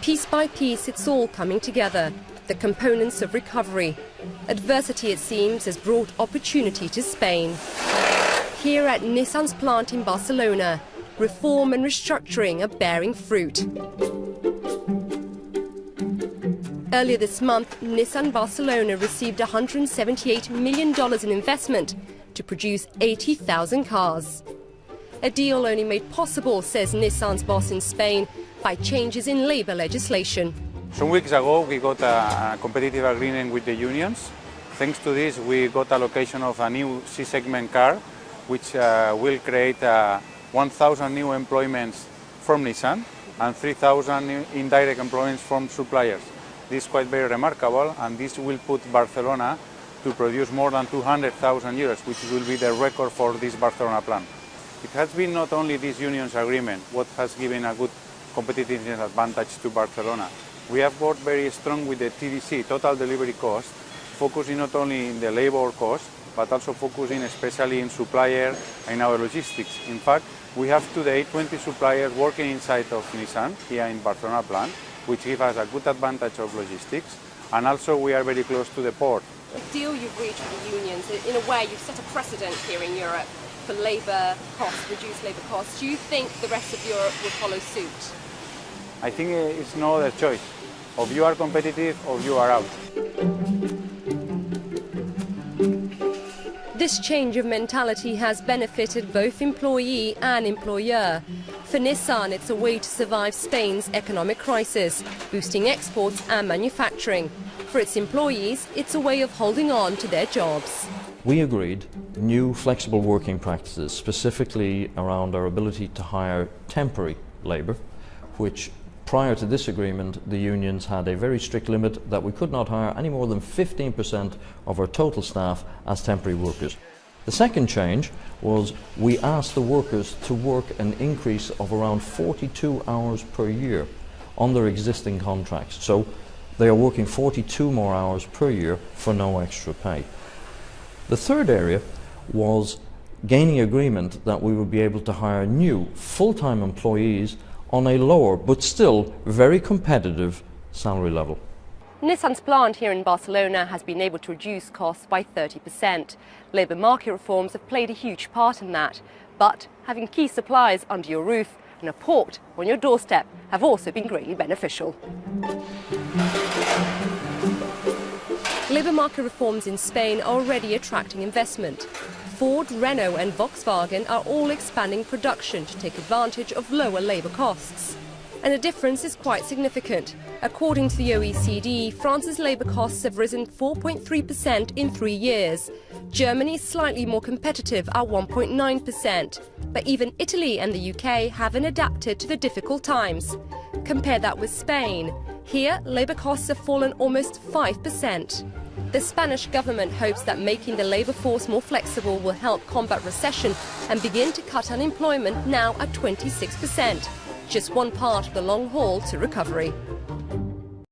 Piece by piece, it's all coming together, the components of recovery. Adversity, it seems, has brought opportunity to Spain. Here at Nissan's plant in Barcelona, reform and restructuring are bearing fruit. Earlier this month, Nissan Barcelona received $178 million in investment to produce 80,000 cars. A deal only made possible, says Nissan's boss in Spain, by changes in labour legislation. Some weeks ago we got a competitive agreement with the unions. Thanks to this we got allocation of a new C-segment car which will create 1,000 new employments from Nissan and 3,000 indirect employments from suppliers. This is quite very remarkable, and this will put Barcelona to produce more than 200,000 euros, which will be the record for this Barcelona plant. It has been not only this union's agreement what has given a good competitiveness advantage to Barcelona. We have worked very strong with the TDC, total delivery cost, focusing not only in the labor cost, but also focusing especially in supplier and our logistics. In fact, we have today 20 suppliers working inside of Nissan here in Barcelona plant, which gives us a good advantage of logistics, and also we are very close to the port. The deal you've reached with the unions, in a way you've set a precedent here in Europe for labour costs, reduced labour costs. Do you think the rest of Europe will follow suit? I think it's no other choice. Or you are competitive or you are out. This change of mentality has benefited both employee and employer. For Nissan, it's a way to survive Spain's economic crisis, boosting exports and manufacturing. For its employees, it's a way of holding on to their jobs. We agreed new flexible working practices, specifically around our ability to hire temporary labour, which prior to this agreement the unions had a very strict limit that we could not hire any more than 15% of our total staff as temporary workers. The second change was we asked the workers to work an increase of around 42 hours per year on their existing contracts. So they are working 42 more hours per year for no extra pay. The third area was gaining agreement that we would be able to hire new full-time employees on a lower but still very competitive salary level. Nissan's plant here in Barcelona has been able to reduce costs by 30%. Labour market reforms have played a huge part in that. But having key suppliers under your roof and a port on your doorstep have also been greatly beneficial. Labour market reforms in Spain are already attracting investment. Ford, Renault and Volkswagen are all expanding production to take advantage of lower labour costs. And the difference is quite significant. According to the OECD, France's labour costs have risen 4.3% in 3 years. Germany is slightly more competitive at 1.9%. But even Italy and the UK haven't adapted to the difficult times. Compare that with Spain. Here, labour costs have fallen almost 5%. The Spanish government hopes that making the labour force more flexible will help combat recession and begin to cut unemployment now at 26%. Just one part of the long haul to recovery.